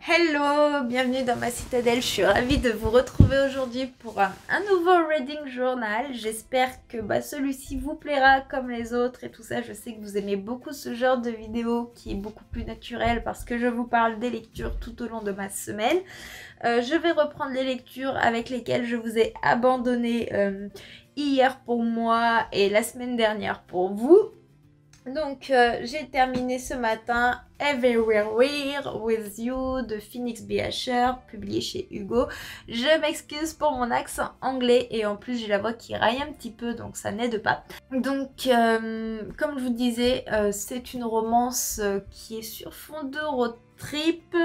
Hello, bienvenue dans ma citadelle, je suis ravie de vous retrouver aujourd'hui pour un nouveau reading journal. J'espère que celui-ci vous plaira comme les autres et tout ça. Je sais que vous aimez beaucoup ce genre de vidéo qui est beaucoup plus naturel parce que je vous parle des lectures tout au long de ma semaine. Je vais reprendre les lectures avec lesquelles je vous ai abandonné hier pour moi et la semaine dernière pour vous. Donc j'ai terminé ce matin Everywhere With You de Phoenix B. Asher, publié chez Hugo. Je m'excuse pour mon accent anglais et en plus j'ai la voix qui raille un petit peu donc ça n'aide pas. Donc comme je vous disais, c'est une romance qui est sur fond de road trip.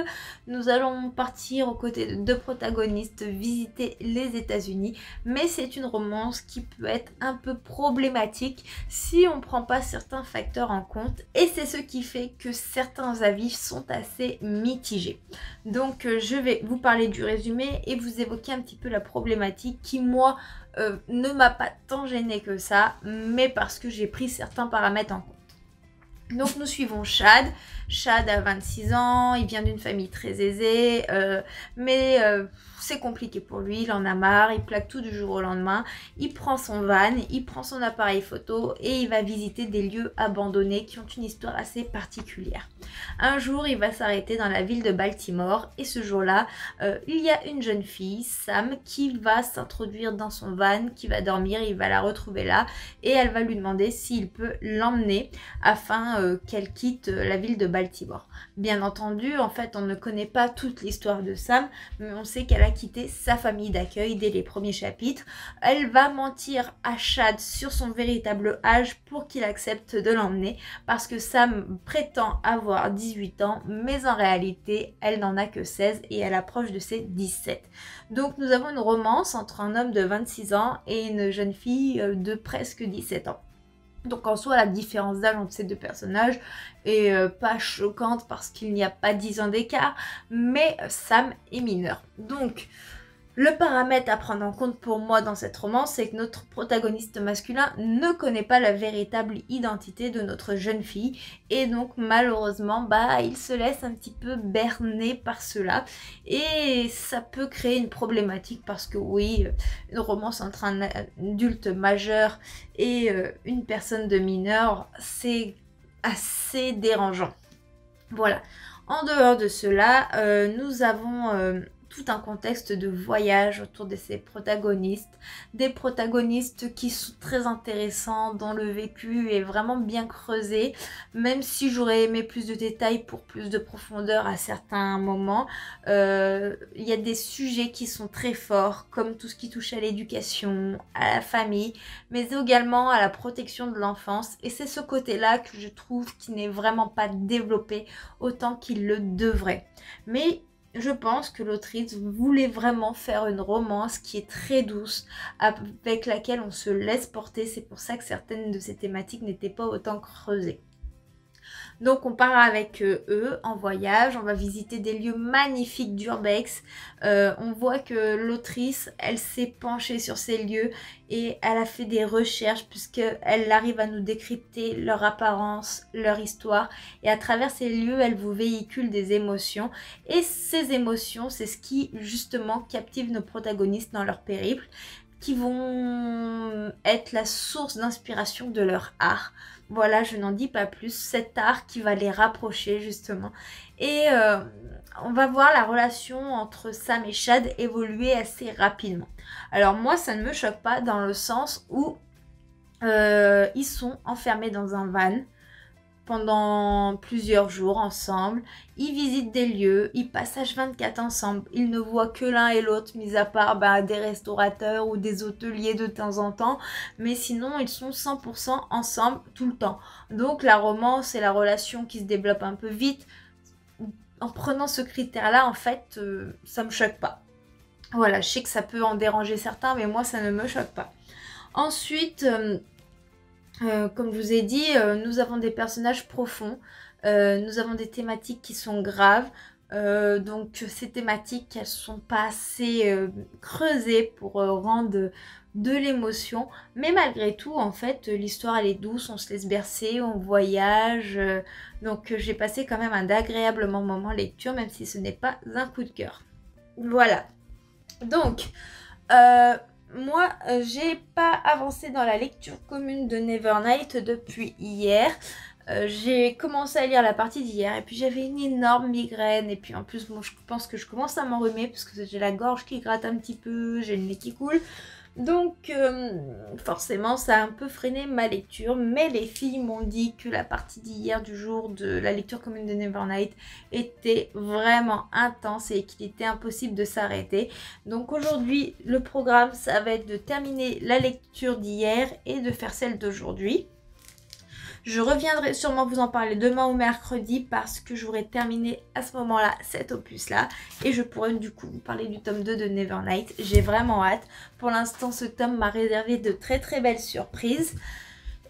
Nous allons partir aux côtés de deux protagonistes visiter les États-Unis, mais c'est une romance qui peut être un peu problématique si on ne prend pas certains facteurs en compte, et c'est ce qui fait que certains avis sont assez mitigés. Donc je vais vous parler du résumé et vous évoquer un petit peu la problématique qui moi ne m'a pas tant gênée que ça, mais parce que j'ai pris certains paramètres en compte. Donc nous suivons Chad. Chad a 26 ans, il vient d'une famille très aisée, mais c'est compliqué pour lui, il en a marre, il plaque tout du jour au lendemain. Il prend son van, il prend son appareil photo et il va visiter des lieux abandonnés qui ont une histoire assez particulière. Un jour, il va s'arrêter dans la ville de Baltimore et ce jour-là, il y a une jeune fille, Sam, qui va s'introduire dans son van, qui va dormir, il va la retrouver là et elle va lui demander s'il peut l'emmener afin qu'elle quitte la ville de Baltimore. Bien entendu, en fait, on ne connaît pas toute l'histoire de Sam, mais on sait qu'elle a quitté sa famille d'accueil dès les premiers chapitres. Elle va mentir à Chad sur son véritable âge pour qu'il accepte de l'emmener, parce que Sam prétend avoir 18 ans, mais en réalité, elle n'en a que 16 et elle approche de ses 17. Donc nous avons une romance entre un homme de 26 ans et une jeune fille de presque 17 ans. Donc en soi, la différence d'âge entre ces deux personnages est pas choquante parce qu'il n'y a pas 10 ans d'écart, mais Sam est mineur. Donc le paramètre à prendre en compte pour moi dans cette romance, c'est que notre protagoniste masculin ne connaît pas la véritable identité de notre jeune fille et donc malheureusement il se laisse un petit peu berner par cela et ça peut créer une problématique parce que oui, une romance entre un adulte majeur et une personne de mineur, c'est assez dérangeant. Voilà. En dehors de cela, nous avons tout un contexte de voyage autour de ces protagonistes. Des protagonistes qui sont très intéressants, dont le vécu est vraiment bien creusé, même si j'aurais aimé plus de détails pour plus de profondeur à certains moments. Il y a des sujets qui sont très forts, comme tout ce qui touche à l'éducation, à la famille, mais également à la protection de l'enfance. Et c'est ce côté-là que je trouve qui n'est vraiment pas développé autant qu'il le devrait. Mais je pense que l'autrice voulait vraiment faire une romance qui est très douce, avec laquelle on se laisse porter. C'est pour ça que certaines de ces thématiques n'étaient pas autant creusées. Donc on part avec eux en voyage, on va visiter des lieux magnifiques d'Urbex. On voit que l'autrice, elle s'est penchée sur ces lieux et elle a fait des recherches puisqu'elle arrive à nous décrypter leur apparence, leur histoire. Et à travers ces lieux, elle vous véhicule des émotions. Et ces émotions, c'est ce qui justement captive nos protagonistes dans leur périple, qui vont être la source d'inspiration de leur art. Voilà, je n'en dis pas plus, cet art qui va les rapprocher justement. Et on va voir la relation entre Sam et Chad évoluer assez rapidement. Alors moi, ça ne me choque pas dans le sens où ils sont enfermés dans un van pendant plusieurs jours ensemble, ils visitent des lieux, ils passent H24 ensemble, ils ne voient que l'un et l'autre, mis à part des restaurateurs ou des hôteliers de temps en temps, mais sinon ils sont 100% ensemble tout le temps. Donc la romance et la relation qui se développe un peu vite, en prenant ce critère-là, en fait, ça me choque pas. Voilà, je sais que ça peut en déranger certains, mais moi ça ne me choque pas. Ensuite, comme je vous ai dit, nous avons des personnages profonds, nous avons des thématiques qui sont graves. Donc ces thématiques, elles sont pas assez creusées pour rendre de l'émotion, mais malgré tout en fait l'histoire elle est douce, on se laisse bercer, on voyage, donc j'ai passé quand même un agréable moment lecture, même si ce n'est pas un coup de cœur. Voilà, donc moi j'ai pas avancé dans la lecture commune de Nevernight depuis hier. J'ai commencé à lire la partie d'hier et puis j'avais une énorme migraine et puis en plus bon, je pense que je commence à m'enrhumer parce que j'ai la gorge qui gratte un petit peu, j'ai le nez qui coule. Donc forcément ça a un peu freiné ma lecture, mais les filles m'ont dit que la partie d'hier du jour de la lecture commune de Nevernight était vraiment intense et qu'il était impossible de s'arrêter. Donc aujourd'hui le programme ça va être de terminer la lecture d'hier et de faire celle d'aujourd'hui. Je reviendrai sûrement vous en parler demain ou mercredi parce que j'aurai terminé à ce moment-là cet opus-là. Et je pourrai du coup vous parler du tome 2 de Nevernight. J'ai vraiment hâte. Pour l'instant, ce tome m'a réservé de très très belles surprises.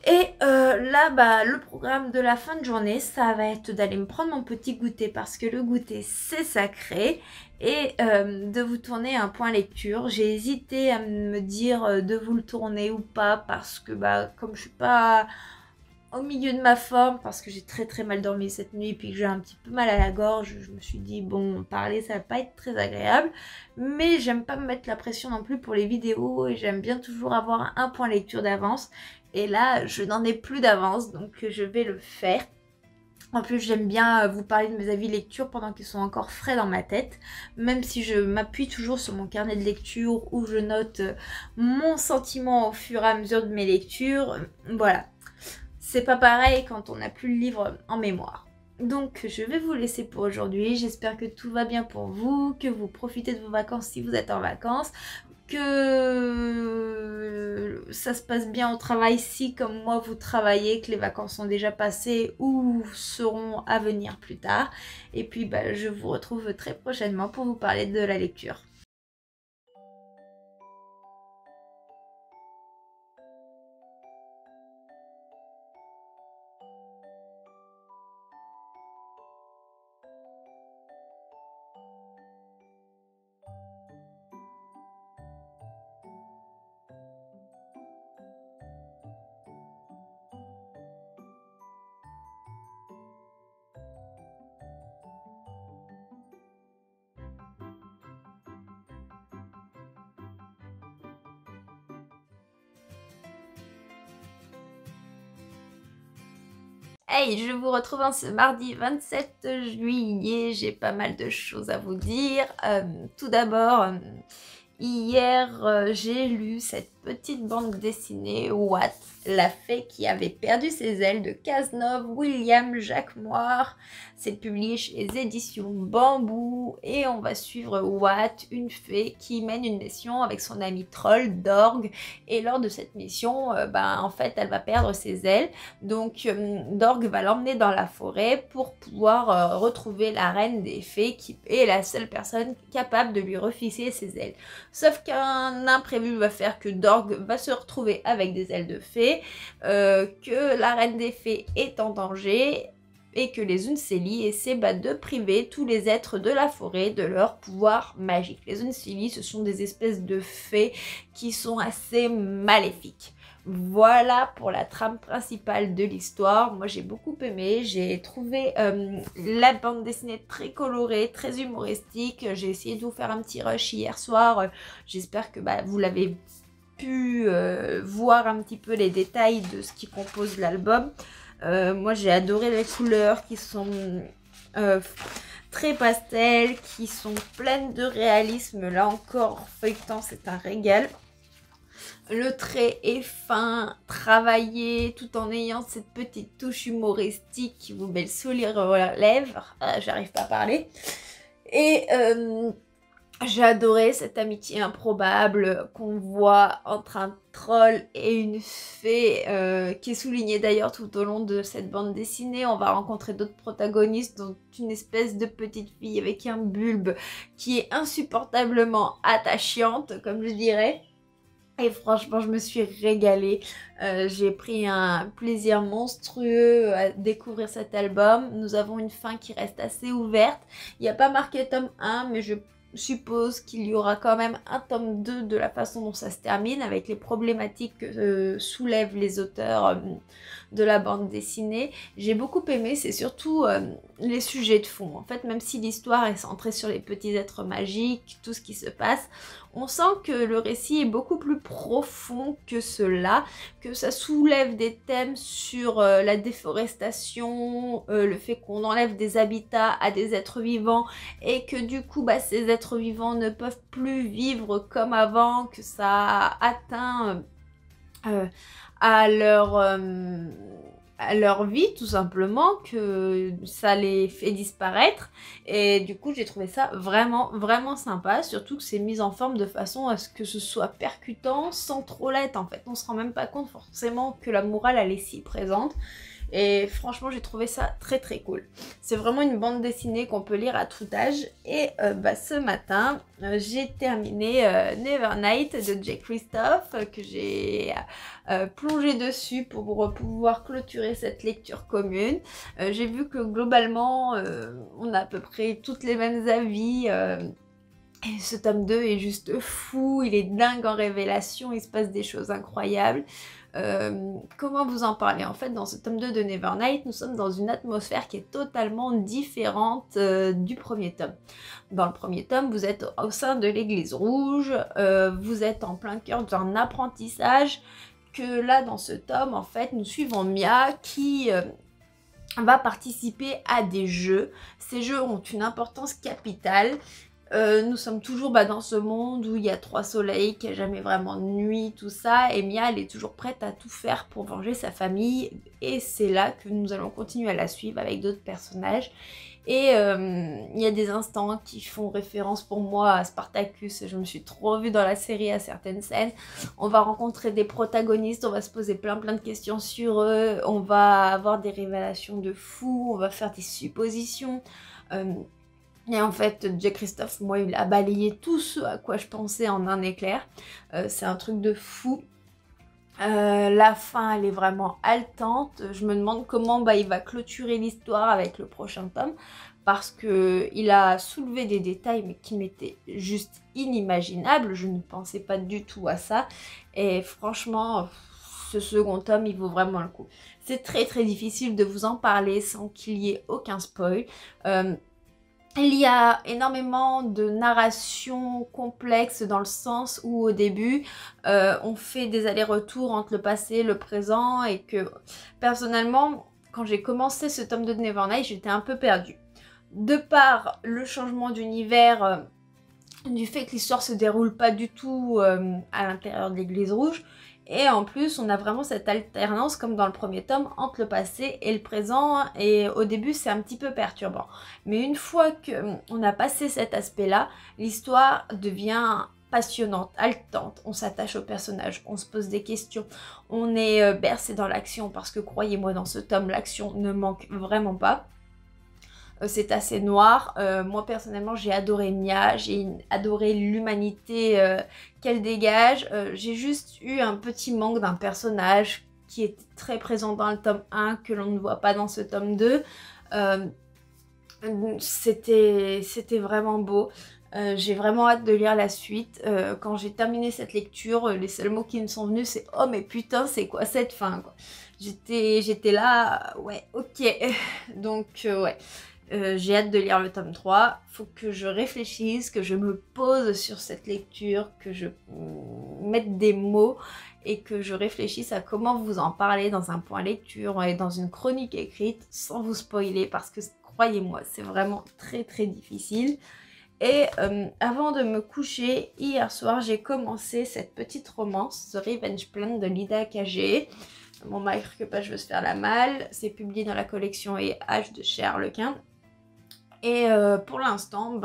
Et là, le programme de la fin de journée, ça va être d'aller me prendre mon petit goûter parce que le goûter, c'est sacré. Et de vous tourner un point lecture. J'ai hésité à me dire de vous le tourner ou pas parce que comme je suis pas au milieu de ma forme parce que j'ai très très mal dormi cette nuit et puis que j'ai un petit peu mal à la gorge, je me suis dit bon, parler ça va pas être très agréable, mais j'aime pas me mettre la pression non plus pour les vidéos et j'aime bien toujours avoir un point lecture d'avance et là je n'en ai plus d'avance donc je vais le faire. En plus j'aime bien vous parler de mes avis lecture pendant qu'ils sont encore frais dans ma tête, même si je m'appuie toujours sur mon carnet de lecture où je note mon sentiment au fur et à mesure de mes lectures, voilà. C'est pas pareil quand on n'a plus le livre en mémoire. Donc je vais vous laisser pour aujourd'hui. J'espère que tout va bien pour vous, que vous profitez de vos vacances si vous êtes en vacances, que ça se passe bien au travail si comme moi vous travaillez, que les vacances sont déjà passées ou seront à venir plus tard. Et puis je vous retrouve très prochainement pour vous parler de la lecture. Hey, je vous retrouve en ce mardi 27 juillet, j'ai pas mal de choses à vous dire. Tout d'abord, hier, j'ai lu cette petite bande dessinée Watt, la fée qui avait perdu ses ailes de Cazenove, William Jacques Moir. C'est publié chez les éditions Bambou et on va suivre Watt, une fée qui mène une mission avec son ami troll Dorg. Et lors de cette mission, en fait, elle va perdre ses ailes. Donc Dorg va l'emmener dans la forêt pour pouvoir retrouver la reine des fées qui est la seule personne capable de lui refixer ses ailes. Sauf qu'un imprévu va faire que Dorg va se retrouver avec des ailes de fée, que la reine des fées est en danger et que les Uncelis essaient de priver tous les êtres de la forêt de leur pouvoir magique. Les Uncelis, ce sont des espèces de fées qui sont assez maléfiques. Voilà pour la trame principale de l'histoire. Moi j'ai beaucoup aimé, j'ai trouvé la bande dessinée très colorée, très humoristique. J'ai essayé de vous faire un petit rush hier soir. J'espère que vous l'avez pu voir un petit peu les détails de ce qui compose l'album. Moi j'ai adoré les couleurs qui sont très pastel, qui sont pleines de réalisme. Là encore, feuilletant, c'est un régal. Le trait est fin, travaillé, tout en ayant cette petite touche humoristique qui vous met le sourire aux lèvres. J'arrive pas à parler. Et j'ai adoré cette amitié improbable qu'on voit entre un troll et une fée, qui est soulignée d'ailleurs tout au long de cette bande dessinée. On va rencontrer d'autres protagonistes, dont une espèce de petite fille avec un bulbe qui est insupportablement attachante, comme je dirais. Et franchement, je me suis régalée. J'ai pris un plaisir monstrueux à découvrir cet album. Nous avons une fin qui reste assez ouverte. Il n'y a pas marqué tome 1, mais je suppose qu'il y aura quand même un tome 2 de la façon dont ça se termine, avec les problématiques que soulèvent les auteurs de la bande dessinée. J'ai beaucoup aimé, c'est surtout les sujets de fond. En fait, même si l'histoire est centrée sur les petits êtres magiques, tout ce qui se passe, on sent que le récit est beaucoup plus profond que cela, que ça soulève des thèmes sur la déforestation, le fait qu'on enlève des habitats à des êtres vivants et que du coup ces êtres vivants ne peuvent plus vivre comme avant, que ça atteint à leur vie tout simplement, que ça les fait disparaître. Et du coup j'ai trouvé ça vraiment vraiment sympa, surtout que c'est mis en forme de façon à ce que ce soit percutant sans trop l'être. En fait on se rend même pas compte forcément que la morale elle est si présente. Et franchement j'ai trouvé ça très très cool. C'est vraiment une bande dessinée qu'on peut lire à tout âge. Et ce matin j'ai terminé Nevernight de Jay Kristoff, que j'ai plongé dessus pour pouvoir clôturer cette lecture commune. J'ai vu que globalement on a à peu près toutes les mêmes avis. Et ce tome 2 est juste fou, il est dingue en révélation, il se passe des choses incroyables. Comment vous en parler? En fait, dans ce tome 2 de Nevernight, nous sommes dans une atmosphère qui est totalement différente du premier tome. Dans le premier tome, vous êtes au sein de l'église rouge, vous êtes en plein cœur d'un apprentissage, que là, dans ce tome, en fait, nous suivons Mia qui va participer à des jeux. Ces jeux ont une importance capitale. Nous sommes toujours dans ce monde où il y a 3 soleils, qu'il n'y a jamais vraiment de nuit, tout ça, et Mia elle est toujours prête à tout faire pour venger sa famille, et c'est là que nous allons continuer à la suivre avec d'autres personnages. Et il y a des instants qui font référence pour moi à Spartacus, je me suis trop vue dans la série à certaines scènes. On va rencontrer des protagonistes, on va se poser plein de questions sur eux, on va avoir des révélations de fous, on va faire des suppositions. Et en fait, Jay Kristoff, moi, il a balayé tout ce à quoi je pensais en un éclair. C'est un truc de fou. La fin, elle est vraiment haletante. Je me demande comment il va clôturer l'histoire avec le prochain tome. Parce qu'il a soulevé des détails mais qui m'étaient juste inimaginables. Je ne pensais pas du tout à ça. Et franchement, ce second tome, il vaut vraiment le coup. C'est très très difficile de vous en parler sans qu'il y ait aucun spoil. Il y a énormément de narration complexe dans le sens où au début on fait des allers-retours entre le passé et le présent, et que personnellement quand j'ai commencé ce tome de Nevernight j'étais un peu perdue. De par le changement d'univers, du fait que l'histoire se déroule pas du tout à l'intérieur de l'église rouge. Et en plus, on a vraiment cette alternance, comme dans le premier tome, entre le passé et le présent. Et au début, c'est un petit peu perturbant. Mais une fois qu'on a passé cet aspect-là, l'histoire devient passionnante, haletante. On s'attache au personnage, on se pose des questions. On est bercé dans l'action parce que, croyez-moi, dans ce tome, l'action ne manque vraiment pas. C'est assez noir. Moi personnellement j'ai adoré Mia, j'ai adoré l'humanité qu'elle dégage. J'ai juste eu un petit manque d'un personnage qui est très présent dans le tome 1 que l'on ne voit pas dans ce tome 2. C'était vraiment beau. J'ai vraiment hâte de lire la suite. Quand j'ai terminé cette lecture, les seuls mots qui me sont venus c'est « Oh mais putain c'est quoi cette fin ?» J'étais là, ouais ok. Donc ouais. J'ai hâte de lire le tome 3, faut que je réfléchisse, que je me pose sur cette lecture, que je mette des mots et que je réfléchisse à comment vous en parler dans un point lecture et dans une chronique écrite sans vous spoiler, parce que croyez-moi, c'est vraiment très très difficile. Et avant de me coucher, hier soir, j'ai commencé cette petite romance, The Revenge Plan de Lyda Kagé. Mon marque-page veut se faire la malle, c'est publié dans la collection H de chez Harlequin. Et pour l'instant,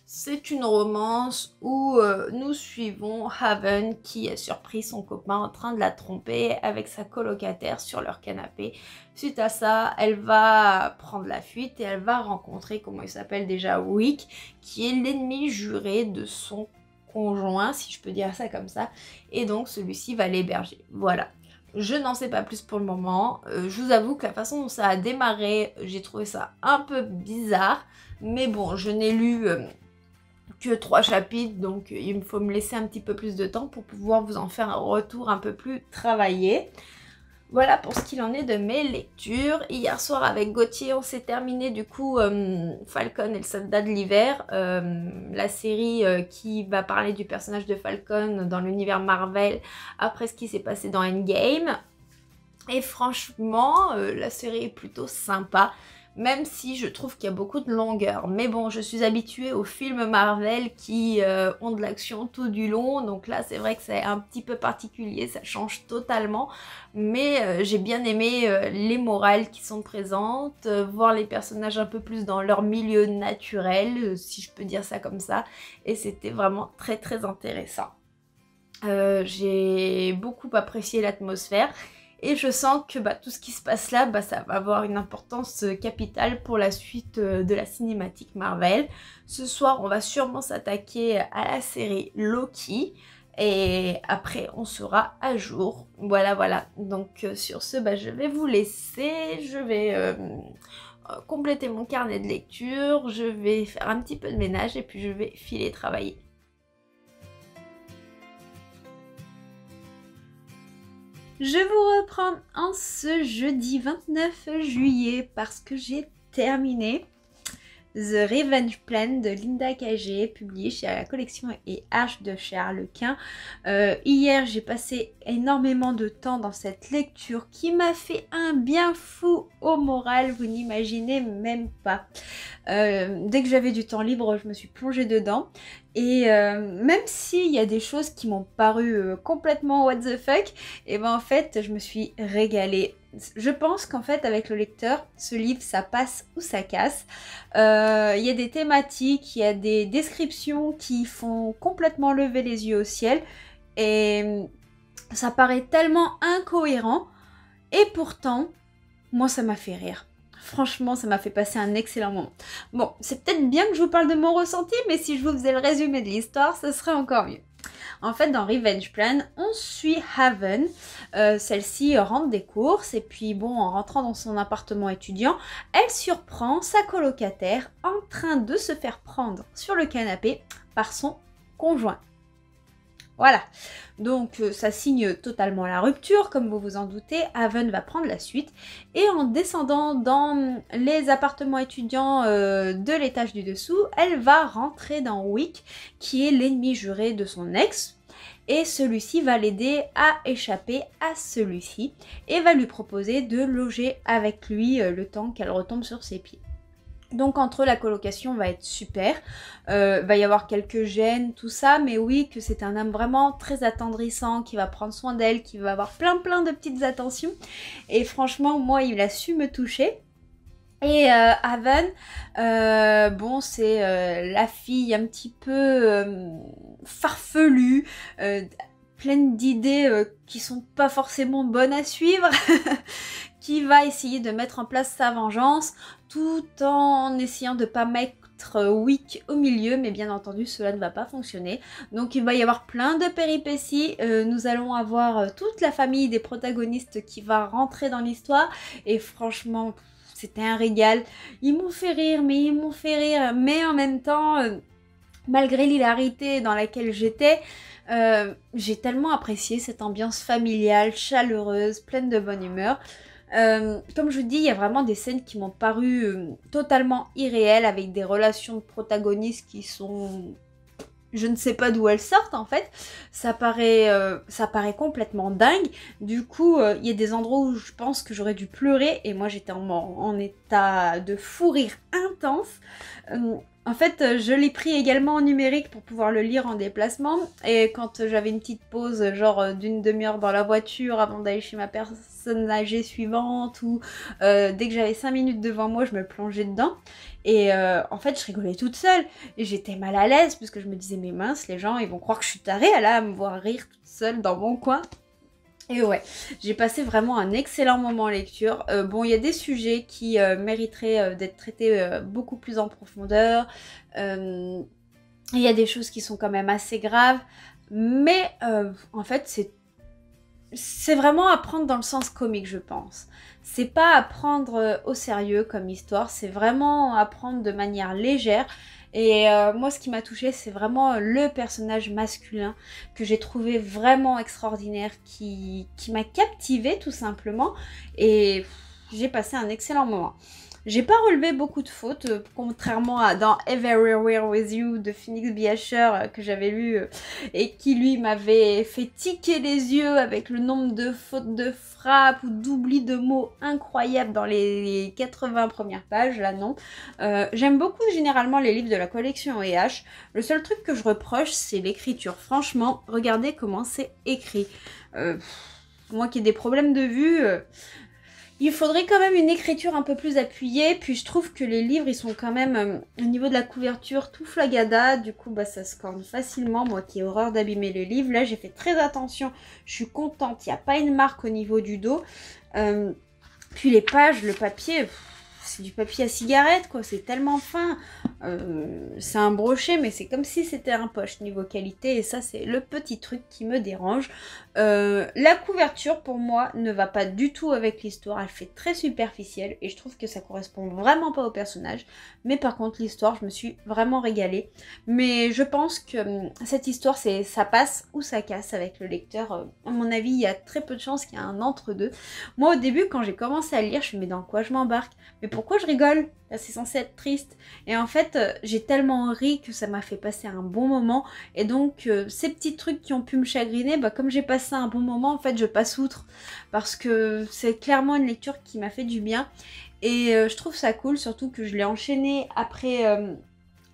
c'est une romance où nous suivons Haven qui a surpris son copain en train de la tromper avec sa colocataire sur leur canapé. Suite à ça, elle va prendre la fuite et elle va rencontrer, comment il s'appelle déjà, Wick, qui est l'ennemi juré de son conjoint, si je peux dire ça comme ça, et donc celui-ci va l'héberger. Voilà. Je n'en sais pas plus pour le moment. Je vous avoue que la façon dont ça a démarré, j'ai trouvé ça un peu bizarre. Mais bon, je n'ai lu que 3 chapitres, donc il me faut me laisser un petit peu plus de temps pour pouvoir vous en faire un retour un peu plus travaillé. Voilà pour ce qu'il en est de mes lectures. Hier soir avec Gauthier, on s'est terminé du coup Falcon et le soldat de l'hiver, la série qui va parler du personnage de Falcon dans l'univers Marvel après ce qui s'est passé dans Endgame. Et franchement, la série est plutôt sympa. Même si je trouve qu'il y a beaucoup de longueur. Mais bon, je suis habituée aux films Marvel qui ont de l'action tout du long. Donc là, c'est vrai que c'est un petit peu particulier, ça change totalement. Mais j'ai bien aimé les morales qui sont présentes, voir les personnages un peu plus dans leur milieu naturel, si je peux dire ça comme ça. Et c'était vraiment très très intéressant. J'ai beaucoup apprécié l'atmosphère. Et je sens que tout ce qui se passe là, ça va avoir une importance capitale pour la suite de la cinématique Marvel. Ce soir, on va sûrement s'attaquer à la série Loki. Et après, on sera à jour. Voilà, voilà. Donc sur ce, je vais vous laisser. Je vais compléter mon carnet de lecture. Je vais faire un petit peu de ménage et puis je vais filer travailler. Je vous reprends en ce jeudi 29 juillet parce que j'ai terminé The Revenge Plan de Linda Cagé, publié chez la collection et Arche de chez Harlequin. Hier, j'ai passé énormément de temps dans cette lecture qui m'a fait un bien fou au moral, vous n'imaginez même pas. Dès que j'avais du temps libre, je me suis plongée dedans. Et même s'il y a des choses qui m'ont paru complètement what the fuck, et en fait, je me suis régalée. Je pense qu'en fait, avec le lecteur, ce livre, ça passe ou ça casse. Il y a des thématiques, il y a des descriptions qui font complètement lever les yeux au ciel. Et ça paraît tellement incohérent. Et pourtant, moi, ça m'a fait rire. Franchement, ça m'a fait passer un excellent moment. Bon, c'est peut-être bien que je vous parle de mon ressenti, mais si je vous faisais le résumé de l'histoire, ce serait encore mieux. En fait, dans Revenge Plan, on suit Haven. Celle-ci rentre des courses et puis bon, en rentrant dans son appartement étudiant, elle surprend sa colocataire en train de se faire prendre sur le canapé par son conjoint. Voilà, donc ça signe totalement la rupture, comme vous vous en doutez. Haven va prendre la suite et en descendant dans les appartements étudiants de l'étage du dessous, elle va rentrer dans Wick, qui est l'ennemi juré de son ex. Et celui-ci va l'aider à échapper à celui-ci et va lui proposer de loger avec lui le temps qu'elle retombe sur ses pieds. Donc entre eux, la colocation va être super, va y avoir quelques gênes, tout ça, mais oui, que c'est un homme vraiment très attendrissant, qui va prendre soin d'elle, qui va avoir plein de petites attentions. Et franchement, moi, il a su me toucher. Et Haven, bon, c'est la fille un petit peu farfelue, pleine d'idées qui sont pas forcément bonnes à suivre, qui va essayer de mettre en place sa vengeance, tout en essayant de pas mettre Wick au milieu, mais bien entendu cela ne va pas fonctionner. Donc il va y avoir plein de péripéties, nous allons avoir toute la famille des protagonistes qui va rentrer dans l'histoire, et franchement c'était un régal. Ils m'ont fait rire, mais en même temps, malgré l'hilarité dans laquelle j'étais, j'ai tellement apprécié cette ambiance familiale, chaleureuse, pleine de bonne humeur. Comme je vous dis, il y a vraiment des scènes qui m'ont paru totalement irréelles, avec des relations de protagonistes qui sont... Je ne sais pas d'où elles sortent en fait, ça paraît complètement dingue. Du coup, il y a des endroits où je pense que j'aurais dû pleurer et moi j'étais en état de fou rire intense. En fait, je l'ai pris également en numérique pour pouvoir le lire en déplacement. Et quand j'avais une petite pause, genre d'une demi-heure dans la voiture avant d'aller chez ma personne âgée suivante, ou dès que j'avais 5 minutes devant moi, je me plongeais dedans. Et en fait, je rigolais toute seule. Et j'étais mal à l'aise, parce que je me disais, mais mince, les gens, ils vont croire que je suis tarée à me voir rire toute seule dans mon coin. Et ouais, j'ai passé vraiment un excellent moment en lecture. Bon, il y a des sujets qui mériteraient d'être traités beaucoup plus en profondeur. Il y a des choses qui sont quand même assez graves, mais en fait c'est vraiment à prendre dans le sens comique, je pense. C'est pas à prendre au sérieux comme histoire, c'est vraiment à prendre de manière légère. Et moi, ce qui m'a touchée, c'est vraiment le personnage masculin que j'ai trouvé vraiment extraordinaire, qui m'a captivée tout simplement. Et j'ai passé un excellent moment. J'ai pas relevé beaucoup de fautes, contrairement à dans Everywhere With You de Phoenix B. Asher que j'avais lu et qui lui m'avait fait tiquer les yeux avec le nombre de fautes de frappe ou d'oubli de mots incroyables dans les 80 premières pages, là non. J'aime beaucoup généralement les livres de la collection EH. Le seul truc que je reproche, c'est l'écriture. Franchement, regardez comment c'est écrit. Moi qui ai des problèmes de vue... il faudrait quand même une écriture un peu plus appuyée, puis je trouve que les livres, ils sont quand même, au niveau de la couverture, tout flagada, du coup, bah, ça se corne facilement, moi qui ai horreur d'abîmer le livre. Là, j'ai fait très attention, je suis contente, il n'y a pas une marque au niveau du dos. Puis les pages, le papier, c'est du papier à cigarette, quoi, c'est tellement fin. C'est un brochet, mais c'est comme si c'était un poche niveau qualité, et ça, c'est le petit truc qui me dérange. La couverture, pour moi, ne va pas du tout avec l'histoire, elle fait très superficielle, et je trouve que ça correspond vraiment pas au personnage. Mais par contre, l'histoire, je me suis vraiment régalée. Mais je pense que cette histoire, ça passe ou ça casse avec le lecteur. À mon avis, il y a très peu de chances qu'il y ait un entre-deux. Moi, au début, quand j'ai commencé à lire, je me suis dit, mais dans quoi je m'embarque? Mais pourquoi je rigole? Là, c'est censé être triste. Et en fait, j'ai tellement ri que ça m'a fait passer un bon moment. Et donc, ces petits trucs qui ont pu me chagriner, bah, comme j'ai passé un bon moment, en fait, je passe outre. Parce que c'est clairement une lecture qui m'a fait du bien. Et je trouve ça cool, surtout que je l'ai enchaîné après...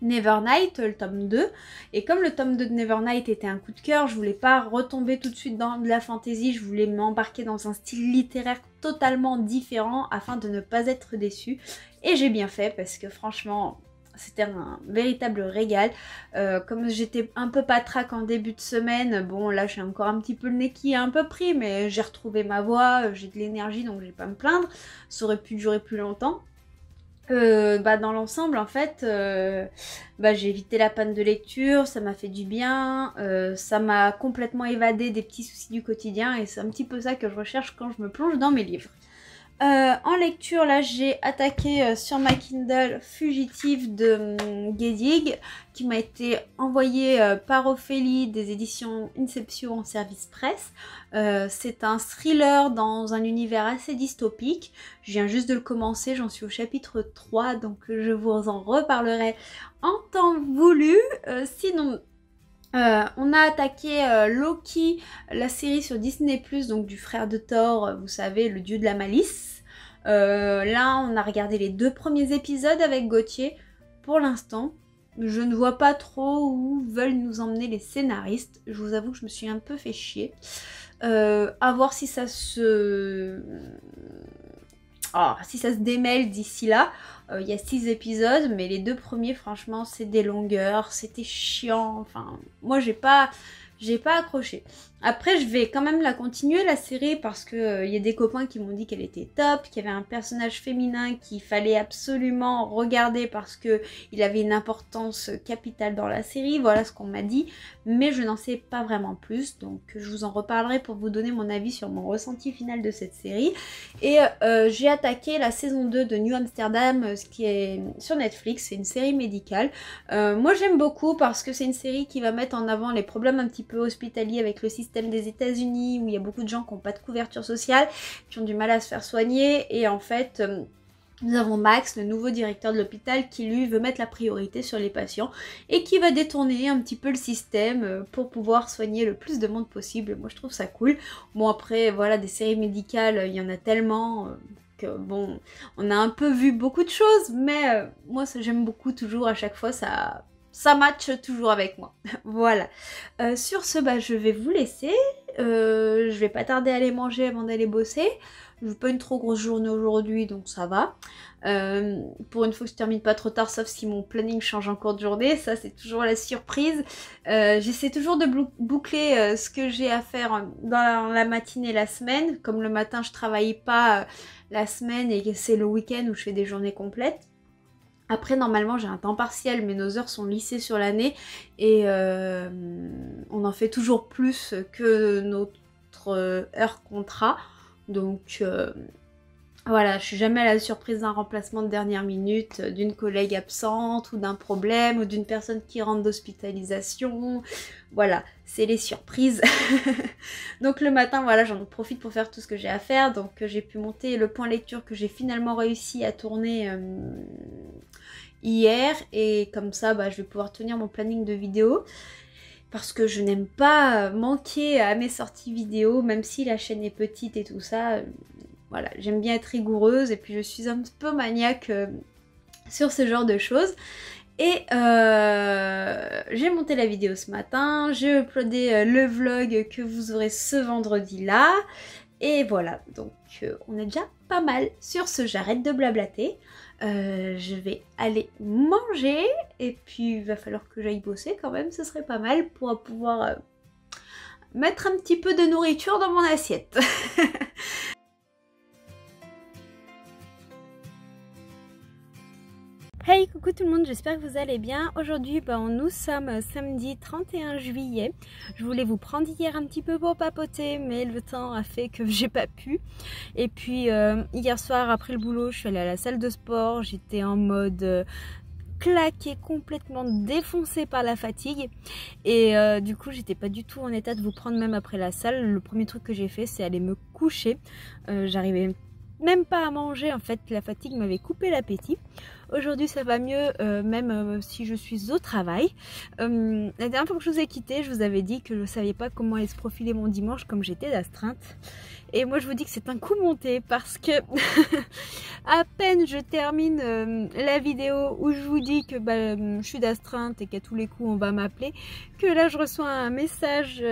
Nevernight, le tome 2, et comme le tome 2 de Nevernight était un coup de cœur, je voulais pas retomber tout de suite dans de la fantaisie, je voulais m'embarquer dans un style littéraire totalement différent afin de ne pas être déçue, et j'ai bien fait parce que franchement c'était un véritable régal. Comme j'étais un peu patraque en début de semaine, bon là j'ai encore un petit peu le nez qui est un peu pris, mais j'ai retrouvé ma voix, j'ai de l'énergie donc je vais pas me plaindre, ça aurait pu durer plus longtemps. Dans l'ensemble en fait j'ai évité la panne de lecture, ça m'a fait du bien, ça m'a complètement évadé des petits soucis du quotidien et c'est un petit peu ça que je recherche quand je me plonge dans mes livres. En lecture, là, j'ai attaqué sur ma Kindle Fugitive de Guédigue, qui m'a été envoyé par Ophélie des éditions Inception en service presse. C'est un thriller dans un univers assez dystopique. Je viens juste de le commencer, j'en suis au chapitre 3, donc je vous en reparlerai en temps voulu. Sinon... on a attaqué Loki, la série sur Disney+, donc du frère de Thor, vous savez, le dieu de la malice. Là, on a regardé les 2 premiers épisodes avec Gauthier. Pour l'instant, je ne vois pas trop où veulent nous emmener les scénaristes. Je vous avoue que je me suis un peu fait chier. À voir si ça se... si ça se démêle d'ici là. Il y a 6 épisodes, mais les 2 premiers, franchement, c'est des longueurs, c'était chiant. Enfin, moi, j'ai pas accroché. Après, je vais quand même la continuer, la série, parce que y a des copains qui m'ont dit qu'elle était top, qu'il y avait un personnage féminin qu'il fallait absolument regarder parce que il avait une importance capitale dans la série. Voilà ce qu'on m'a dit, mais je n'en sais pas vraiment plus, donc je vous en reparlerai pour vous donner mon avis sur mon ressenti final de cette série. Et j'ai attaqué la saison 2 de New Amsterdam, ce qui est sur Netflix, c'est une série médicale. Moi j'aime beaucoup parce que c'est une série qui va mettre en avant les problèmes un petit peu hospitaliers avec le système des États-Unis où il y a beaucoup de gens qui n'ont pas de couverture sociale, qui ont du mal à se faire soigner, et en fait nous avons Max, le nouveau directeur de l'hôpital, qui lui veut mettre la priorité sur les patients et qui va détourner un petit peu le système pour pouvoir soigner le plus de monde possible. Moi je trouve ça cool. Bon après voilà, des séries médicales, il y en a tellement que bon, on a un peu vu beaucoup de choses, mais moi j'aime beaucoup toujours, à chaque fois ça match toujours avec moi. Voilà. Sur ce, je vais vous laisser. Je vais pas tarder à aller manger avant d'aller bosser. Je n'ai pas une trop grosse journée aujourd'hui, donc ça va. Pour une fois que je termine pas trop tard, sauf si mon planning change en cours de journée, ça c'est toujours la surprise. J'essaie toujours de boucler ce que j'ai à faire dans la matinée et la semaine. Comme le matin je travaille pas la semaine et c'est le week-end où je fais des journées complètes. Après normalement j'ai un temps partiel mais nos heures sont lissées sur l'année et on en fait toujours plus que notre heure contrat. Donc voilà, je suis jamais à la surprise d'un remplacement de dernière minute, d'une collègue absente ou d'un problème ou d'une personne qui rentre d'hospitalisation. Voilà, c'est les surprises. Donc le matin, voilà, j'en profite pour faire tout ce que j'ai à faire. Donc j'ai pu monter le point lecture que j'ai finalement réussi à tourner hier. Et comme ça, bah, je vais pouvoir tenir mon planning de vidéo. Parce que je n'aime pas manquer à mes sorties vidéo, même si la chaîne est petite et tout ça. Voilà, j'aime bien être rigoureuse et puis je suis un peu maniaque sur ce genre de choses. Et j'ai monté la vidéo ce matin, j'ai uploadé le vlog que vous aurez ce vendredi-là. Et voilà, donc on est déjà pas mal. Sur ce, j'arrête de blablater. Je vais aller manger et puis il va falloir que j'aille bosser quand même, ce serait pas mal pour pouvoir mettre un petit peu de nourriture dans mon assiette. Hey, coucou tout le monde, j'espère que vous allez bien. Aujourd'hui, nous sommes samedi 31 juillet. Je voulais vous prendre hier un petit peu pour papoter, mais le temps a fait que j'ai pas pu. Et puis, hier soir, après le boulot, je suis allée à la salle de sport. J'étais en mode claquée, complètement défoncée par la fatigue. Et du coup, j'étais pas du tout en état de vous prendre même après la salle. Le premier truc que j'ai fait, c'est aller me coucher. J'arrivais même pas à manger, en fait, la fatigue m'avait coupé l'appétit. Aujourd'hui ça va mieux, même si je suis au travail. La dernière fois que je vous ai quitté, je vous avais dit que je ne savais pas comment allait se profiler mon dimanche comme j'étais d'astreinte. Et moi je vous dis que c'est un coup monté parce que à peine je termine la vidéo où je vous dis que je suis d'astreinte et qu'à tous les coups on va m'appeler, que là je reçois un message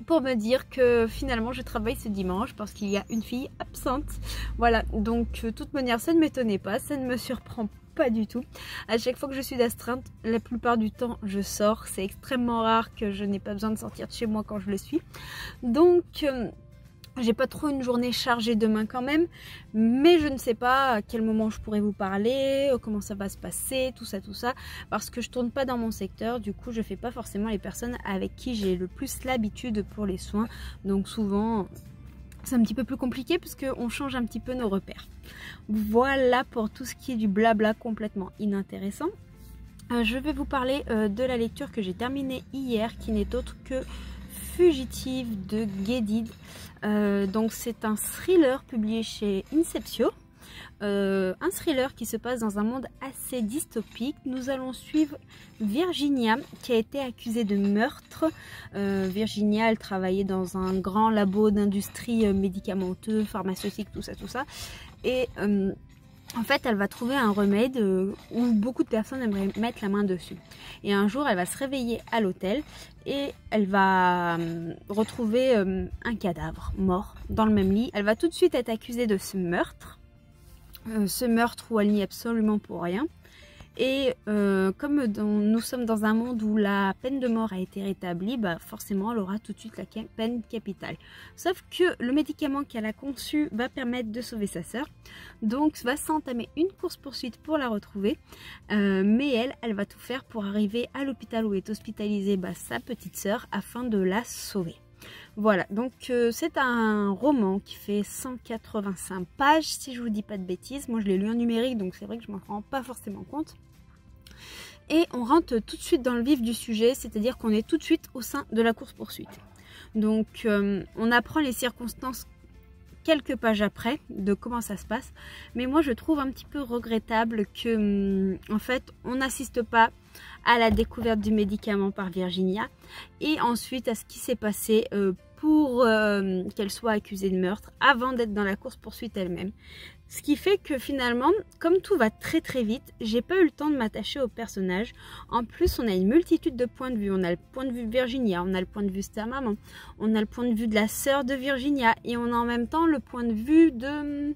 pour me dire que finalement je travaille ce dimanche parce qu'il y a une fille absente. Voilà, donc de toute manière ça ne m'étonnait pas, ça ne me surprend pas du tout. À chaque fois que je suis d'astreinte, la plupart du temps je sors, c'est extrêmement rare que je n'ai pas besoin de sortir de chez moi quand je le suis. Donc j'ai pas trop une journée chargée demain quand même, mais je ne sais pas à quel moment je pourrais vous parler, comment ça va se passer, tout ça, parce que je tourne pas dans mon secteur, du coup je fais pas forcément les personnes avec qui j'ai le plus l'habitude pour les soins, donc souvent c'est un petit peu plus compliqué parce qu'on change un petit peu nos repères. Voilà pour tout ce qui est du blabla complètement inintéressant. Je vais vous parler de la lecture que j'ai terminée hier, qui n'est autre que Fugitive de Guédid. Donc c'est un thriller publié chez Inceptio. Un thriller qui se passe dans un monde assez dystopique. Nous allons suivre Virginia qui a été accusée de meurtre. Virginia, elle travaillait dans un grand labo d'industrie médicamenteuse, pharmaceutique, tout ça. Et en fait, elle va trouver un remède où beaucoup de personnes aimeraient mettre la main dessus. Et un jour, elle va se réveiller à l'hôtel et elle va retrouver un cadavre mort dans le même lit. Elle va tout de suite être accusée de ce meurtre où elle n'y est absolument pour rien. Et comme nous sommes dans un monde où la peine de mort a été rétablie, forcément elle aura tout de suite la peine capitale. Sauf que le médicament qu'elle a conçu va permettre de sauver sa sœur. Donc va s'entamer une course-poursuite pour la retrouver. Mais elle va tout faire pour arriver à l'hôpital où est hospitalisée sa petite sœur afin de la sauver. Voilà, donc c'est un roman qui fait 185 pages, si je vous dis pas de bêtises. Moi je l'ai lu en numérique, donc c'est vrai que je m'en rends pas forcément compte. Et on rentre tout de suite dans le vif du sujet, c'est-à-dire qu'on est tout de suite au sein de la course-poursuite. Donc on apprend les circonstances quelques pages après de comment ça se passe. Mais moi je trouve un petit peu regrettable que en fait on n'assiste pas à la découverte du médicament par Virginia et ensuite à ce qui s'est passé pour qu'elle soit accusée de meurtre avant d'être dans la course poursuite elle-même. Ce qui fait que finalement, comme tout va très très vite, j'ai pas eu le temps de m'attacher au personnage. En plus, on a une multitude de points de vue. On a le point de vue de Virginia, on a le point de vue de sa maman, on a le point de vue de la sœur de Virginia et on a en même temps le point de vue de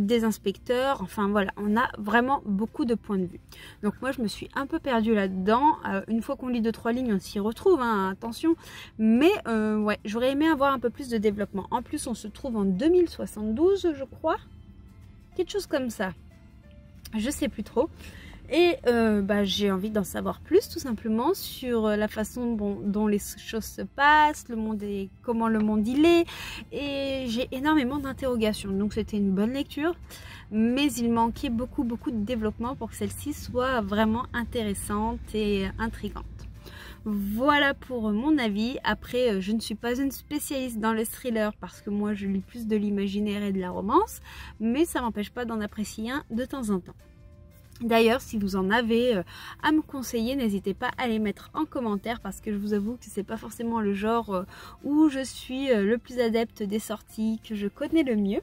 des inspecteurs. Enfin voilà, on a vraiment beaucoup de points de vue. Donc moi je me suis un peu perdue là-dedans. Une fois qu'on lit 2-3 lignes, on s'y retrouve, hein, attention. Mais ouais, j'aurais aimé avoir un peu plus de développement. En plus, on se trouve en 2072, je crois. Quelque chose comme ça. Je sais plus trop. Et j'ai envie d'en savoir plus tout simplement sur la façon dont les choses se passent, le monde et comment le monde il est. Et j'ai énormément d'interrogations. Donc c'était une bonne lecture, mais il manquait beaucoup de développement pour que celle-ci soit vraiment intéressante et intrigante. Voilà pour mon avis. Après, je ne suis pas une spécialiste dans le thriller parce que moi je lis plus de l'imaginaire et de la romance, mais ça m'empêche pas d'en apprécier un de temps en temps. D'ailleurs, si vous en avez à me conseiller, n'hésitez pas à les mettre en commentaire parce que je vous avoue que c'est pas forcément le genre où je suis le plus adepte des sorties que je connais le mieux.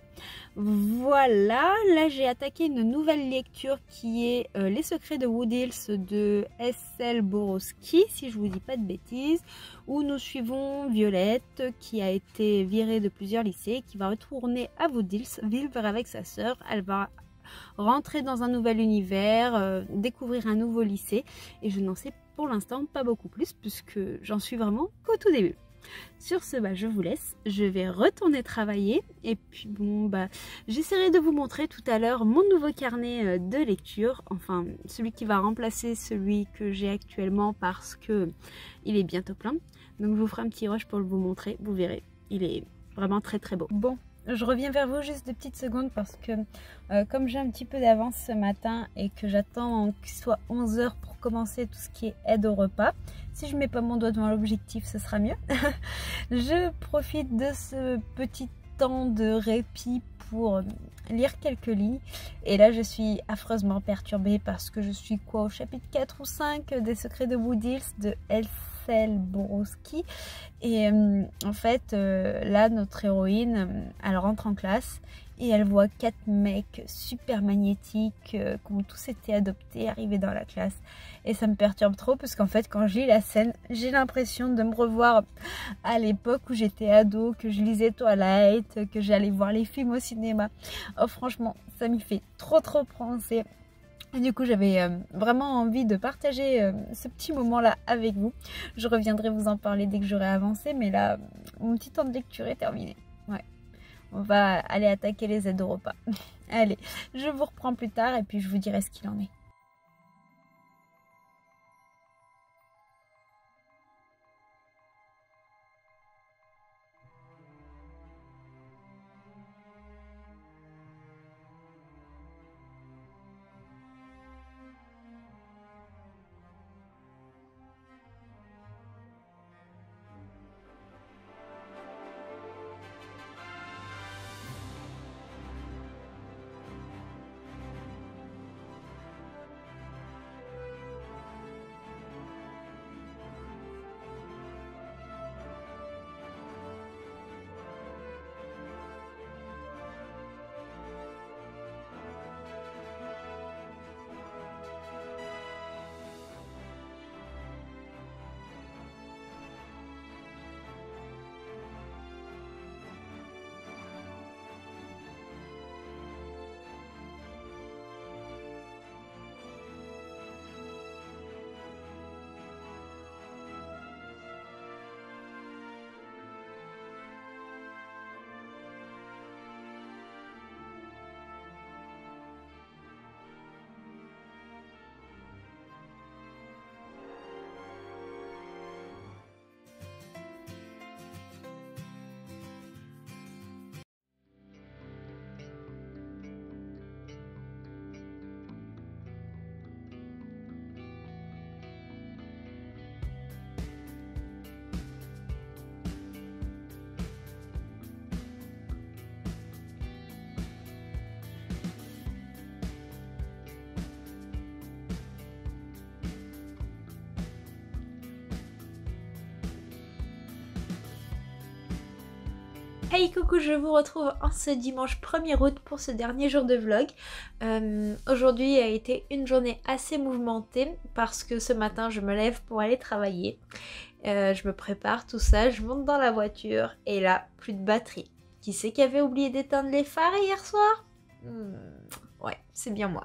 Voilà, là j'ai attaqué une nouvelle lecture qui est Les secrets de Wood Hills de S.L. Borowski, si je vous dis pas de bêtises, où nous suivons Violette qui a été virée de plusieurs lycées, qui va retourner à Wood Hills vivre avec sa sœur. Elle va rentrer dans un nouvel univers, découvrir un nouveau lycée et je n'en sais pour l'instant pas beaucoup plus puisque j'en suis vraiment qu'au tout début. Sur ce, je vous laisse, je vais retourner travailler et puis j'essaierai de vous montrer tout à l'heure mon nouveau carnet de lecture, enfin celui qui va remplacer celui que j'ai actuellement parce que il est bientôt plein. Donc je vous ferai un petit rush pour vous montrer, vous verrez, il est vraiment très beau. Bon, je reviens vers vous juste 2 petites secondes parce que comme j'ai un petit peu d'avance ce matin et que j'attends qu'il soit 11 h pour commencer tout ce qui est aide au repas, si je mets pas mon doigt devant l'objectif ce sera mieux. Je profite de ce petit temps de répit pour lire quelques lignes et là je suis affreusement perturbée parce que je suis au chapitre 4 ou 5 des secrets de Wood Hills de S.L. Borowski et en fait là notre héroïne elle rentre en classe et elle voit 4 mecs super magnétiques qui ont tous été adoptés arriver dans la classe et ça me perturbe trop parce qu'en fait quand je lis la scène j'ai l'impression de me revoir à l'époque où j'étais ado, que je lisais Twilight, que j'allais voir les films au cinéma. Oh franchement ça m'y fait trop penser. Et du coup j'avais vraiment envie de partager ce petit moment là avec vous. Je reviendrai vous en parler dès que j'aurai avancé, mais là mon petit temps de lecture est terminé. Ouais, on va aller attaquer les aides au repas. Allez, je vous reprends plus tard et puis je vous dirai ce qu'il en est. Hey coucou, je vous retrouve en ce dimanche 1er août pour ce dernier jour de vlog. Aujourd'hui a été une journée assez mouvementée parce que ce matin je me lève pour aller travailler. Je me prépare tout ça, je monte dans la voiture et là plus de batterie. Qui c'est qui avait oublié d'éteindre les phares hier soir? Ouais, c'est bien moi.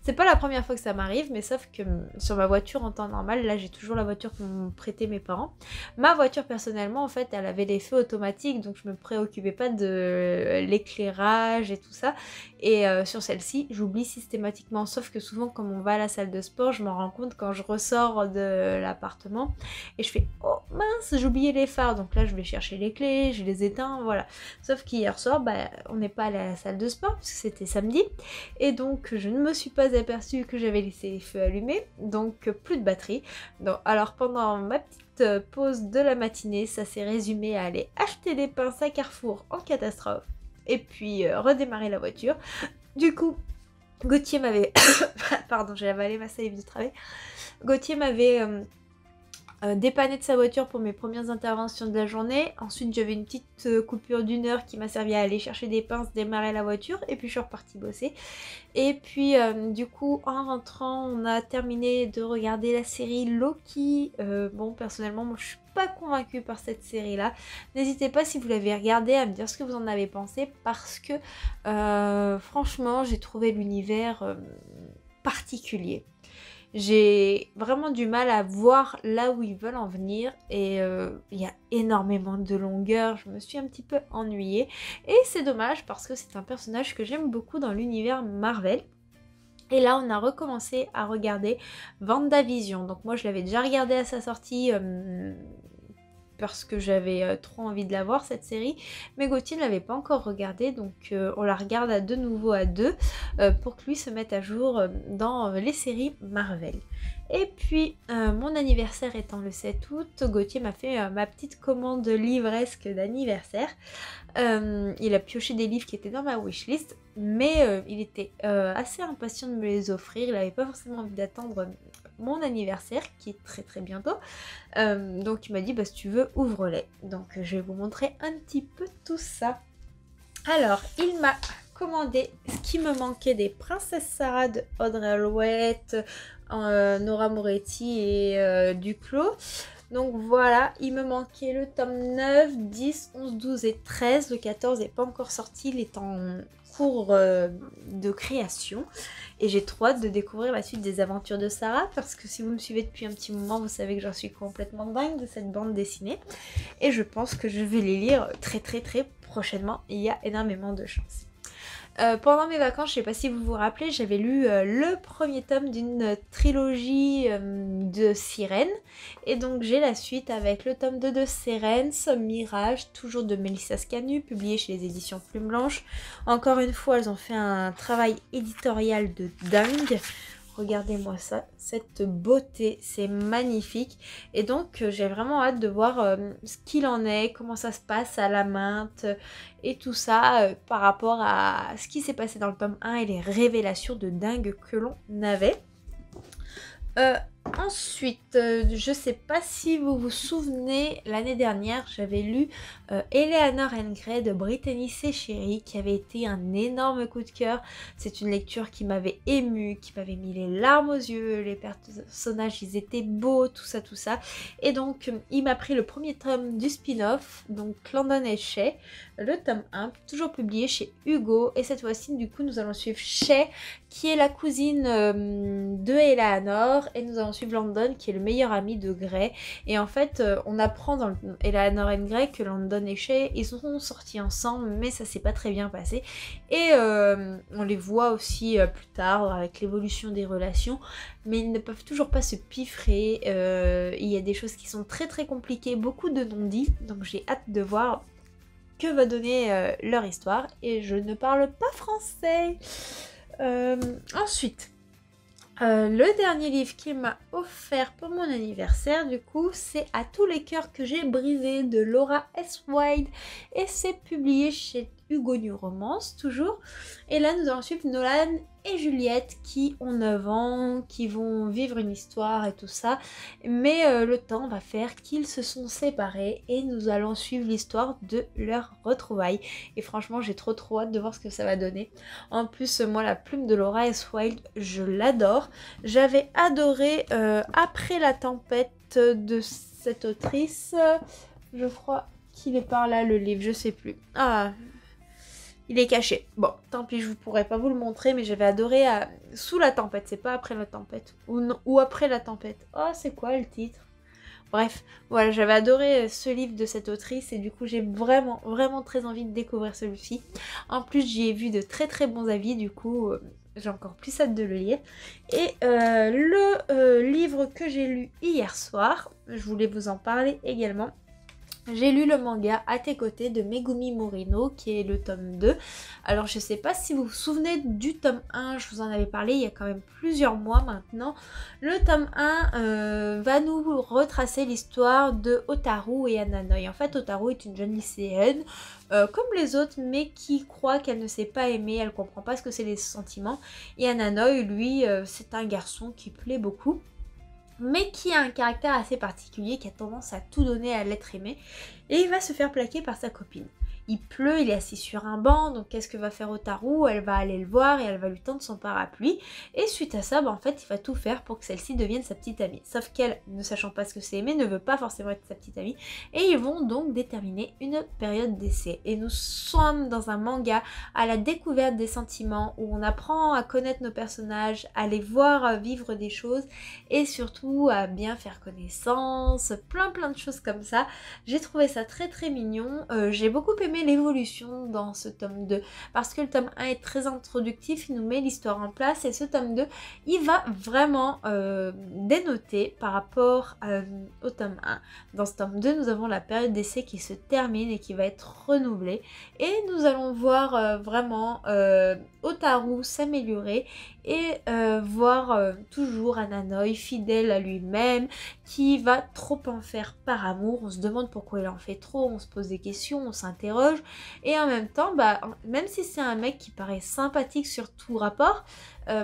C'est pas la première fois que ça m'arrive, mais sauf que sur ma voiture en temps normal, là j'ai toujours la voiture que m'ont prêté mes parents. Ma voiture personnellement en fait elle avait des feux automatiques, donc je me préoccupais pas de l'éclairage et tout ça. Et sur celle-ci j'oublie systématiquement, sauf que souvent quand on va à la salle de sport, je m'en rends compte quand je ressors de l'appartement et je fais oh mince, j'ai oublié les phares, donc là je vais chercher les clés, je les éteins, voilà. Sauf qu'hier soir, on n'est pas allé à la salle de sport parce que c'était samedi et donc je ne me suis pas aperçue que j'avais laissé les feux allumés, donc plus de batterie. Donc, alors pendant ma petite pause de la matinée, ça s'est résumé à aller acheter des pinces à Carrefour en catastrophe et puis redémarrer la voiture. Du coup, Gauthier m'avait... Pardon, j'ai avalé ma salive de travail. Gauthier m'avait... dépanné de sa voiture pour mes premières interventions de la journée. Ensuite j'avais une petite coupure d'1 heure qui m'a servi à aller chercher des pinces, démarrer la voiture et puis je suis repartie bosser. Et puis du coup en rentrant on a terminé de regarder la série Loki. Bon personnellement moi je suis pas convaincue par cette série là. N'hésitez pas si vous l'avez regardée à me dire ce que vous en avez pensé parce que franchement j'ai trouvé l'univers particulier. J'ai vraiment du mal à voir là où ils veulent en venir et il y a énormément de longueur, je me suis un petit peu ennuyée et c'est dommage parce que c'est un personnage que j'aime beaucoup dans l'univers Marvel. Et là on a recommencé à regarder WandaVision, donc moi je l'avais déjà regardé à sa sortie parce que j'avais trop envie de la voir cette série, mais Gauthier ne l'avait pas encore regardée, donc on la regarde de nouveau à deux pour que lui se mette à jour dans les séries Marvel. Et puis mon anniversaire étant le 7 août, Gauthier m'a fait ma petite commande livresque d'anniversaire. Il a pioché des livres qui étaient dans ma wishlist, mais il était assez impatient de me les offrir, il n'avait pas forcément envie d'attendre mon anniversaire qui est très très bientôt, donc il m'a dit bah si tu veux ouvre-les, donc je vais vous montrer un petit peu tout ça. Alors il m'a commandé ce qui me manquait des Princesses Sarah de Audrey Alouette, Nora Moretti et Duclos. Donc voilà, il me manquait le tome 9, 10, 11, 12 et 13. Le 14 n'est pas encore sorti, il est en cours de création. Et j'ai trop hâte de découvrir la suite des aventures de Sarah, parce que si vous me suivez depuis un petit moment, vous savez que j'en suis complètement dingue de cette bande dessinée. Et je pense que je vais les lire très très très prochainement, il y a énormément de chance. Pendant mes vacances, je sais pas si vous vous rappelez, j'avais lu le premier tome d'une trilogie de Sirène. Et donc j'ai la suite avec le tome 2 de Sérens, Mirage, toujours de Mélissa Scanu, publié chez les éditions Plume Blanche. Encore une fois, elles ont fait un travail éditorial de dingue. Regardez-moi ça, cette beauté, c'est magnifique. Et donc j'ai vraiment hâte de voir ce qu'il en est, comment ça se passe à la Mainte et tout ça par rapport à ce qui s'est passé dans le tome 1 et les révélations de dingue que l'on avait. Ensuite, je sais pas si vous vous souvenez, l'année dernière j'avais lu Eleanor and Gray de Brittany Sechéry qui avait été un énorme coup de cœur. C'est une lecture qui m'avait émue, qui m'avait mis les larmes aux yeux, les personnages ils étaient beaux, tout ça. Et donc il m'a pris le premier tome du spin-off, donc London et Shay, le tome 1, toujours publié chez Hugo. Et cette fois-ci du coup nous allons suivre Shay qui est la cousine de Eleanor et nous allons suivre London qui est le meilleur ami de Gray. Et en fait on apprend dans Eleanor and Gray que London et Shay ils sont sortis ensemble mais ça s'est pas très bien passé et on les voit aussi plus tard avec l'évolution des relations, mais ils ne peuvent toujours pas se piffrer. Il y a des choses qui sont très très compliquées, beaucoup de non-dits, donc j'ai hâte de voir que va donner leur histoire. Et je ne parle pas français. Ensuite, le dernier livre qu'il m'a offert pour mon anniversaire, du coup, c'est À tous les cœurs que j'ai brisés de Laura S. Wilde et c'est publié chez Hugo New Romance, toujours. Et là, nous allons suivre Nolan et Juliette qui ont 9 ans, qui vont vivre une histoire et tout ça. Mais le temps va faire qu'ils se sont séparés et nous allons suivre l'histoire de leur retrouvailles. Et franchement, j'ai trop hâte de voir ce que ça va donner. En plus, moi, la plume de Laura S. Wilde, je l'adore. J'avais adoré Après la tempête de cette autrice. Je crois qu'il est par là le livre, je sais plus. Ah, Il est caché. Bon, tant pis, je ne pourrais pas vous le montrer, mais j'avais adoré Sous la tempête. C'est pas Après la tempête. Ou Après la tempête. Oh, c'est quoi le titre? Bref, voilà, j'avais adoré ce livre de cette autrice et du coup j'ai vraiment, vraiment très envie de découvrir celui-ci. En plus, j'y ai vu de très très bons avis, du coup j'ai encore plus hâte de le lire. Et le livre que j'ai lu hier soir, je voulais vous en parler également. J'ai lu le manga À tes côtés de Megumi Morino, qui est le tome 2. Alors je sais pas si vous vous souvenez du tome 1, je vous en avais parlé il y a quand même plusieurs mois maintenant. Le tome 1 va nous retracer l'histoire de Hotaru et Ananoi. En fait, Hotaru est une jeune lycéenne, comme les autres, mais qui croit qu'elle ne sait pas aimer, elle comprend pas ce que c'est les sentiments. Et Ananoi, lui, c'est un garçon qui plaît beaucoup, mais qui a un caractère assez particulier, qui a tendance à tout donner à l'être aimé, et il va se faire plaquer par sa copine. Il pleut, il est assis sur un banc, donc qu'est-ce que va faire Hotaru? Elle va aller le voir et elle va lui tendre son parapluie, et suite à ça, en fait, il va tout faire pour que celle-ci devienne sa petite amie. Sauf qu'elle, ne sachant pas ce que c'est aimer, ne veut pas forcément être sa petite amie, et ils vont donc déterminer une période d'essai. Et nous sommes dans un manga à la découverte des sentiments, où on apprend à connaître nos personnages, à les voir vivre des choses, et surtout à bien faire connaissance, plein de choses comme ça. J'ai trouvé ça très très mignon, j'ai beaucoup aimé l'évolution dans ce tome 2 parce que le tome 1 est très introductif, il nous met l'histoire en place, et ce tome 2 il va vraiment dénoter par rapport au tome 1. Dans ce tome 2 nous avons la période d'essai qui se termine et qui va être renouvelée, et nous allons voir vraiment Hotaru s'améliorer et voir toujours Ananoi fidèle à lui-même, qui va trop en faire par amour. On se demande pourquoi il en fait trop, on se pose des questions, on s'interroge, et en même temps, même si c'est un mec qui paraît sympathique sur tout rapport,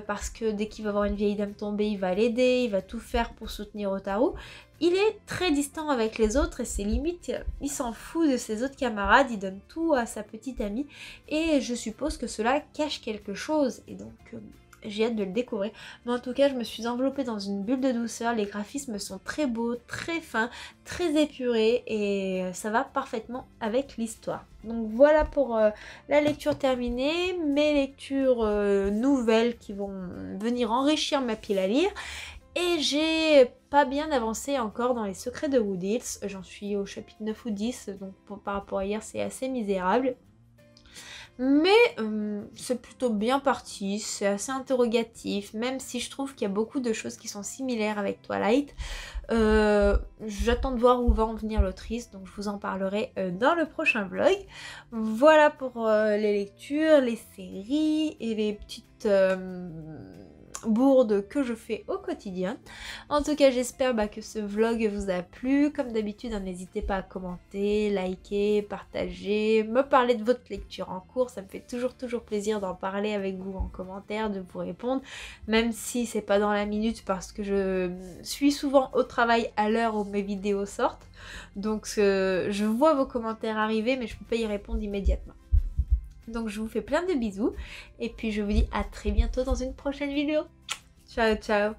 parce que dès qu'il va voir une vieille dame tombée, il va l'aider, il va tout faire pour soutenir Hotaru, il est très distant avec les autres, et c'est limite, il s'en fout de ses autres camarades, il donne tout à sa petite amie, et je suppose que cela cache quelque chose, et donc j'ai hâte de le découvrir. Mais en tout cas, je me suis enveloppée dans une bulle de douceur, les graphismes sont très beaux, très fins, très épurés, et ça va parfaitement avec l'histoire. Donc voilà pour la lecture terminée, mes lectures nouvelles qui vont venir enrichir ma pile à lire. Et j'ai pas bien avancé encore dans les secrets de Wood Hills, j'en suis au chapitre 9 ou 10, donc par rapport à hier c'est assez misérable. Mais c'est plutôt bien parti, c'est assez interrogatif, même si je trouve qu'il y a beaucoup de choses qui sont similaires avec Twilight. J'attends de voir où va en venir l'autrice, donc je vous en parlerai dans le prochain vlog. Voilà pour les lectures, les séries et les petites bourde que je fais au quotidien. En tout cas, j'espère que ce vlog vous a plu. Comme d'habitude, n'hésitez pas à commenter, liker, partager, me parler de votre lecture en cours. Ça me fait toujours plaisir d'en parler avec vous en commentaire, de vous répondre, même si c'est pas dans la minute parce que je suis souvent au travail à l'heure où mes vidéos sortent. Donc je vois vos commentaires arriver, mais je peux pas y répondre immédiatement. Donc je vous fais plein de bisous et puis je vous dis à très bientôt dans une prochaine vidéo. Ciao ciao.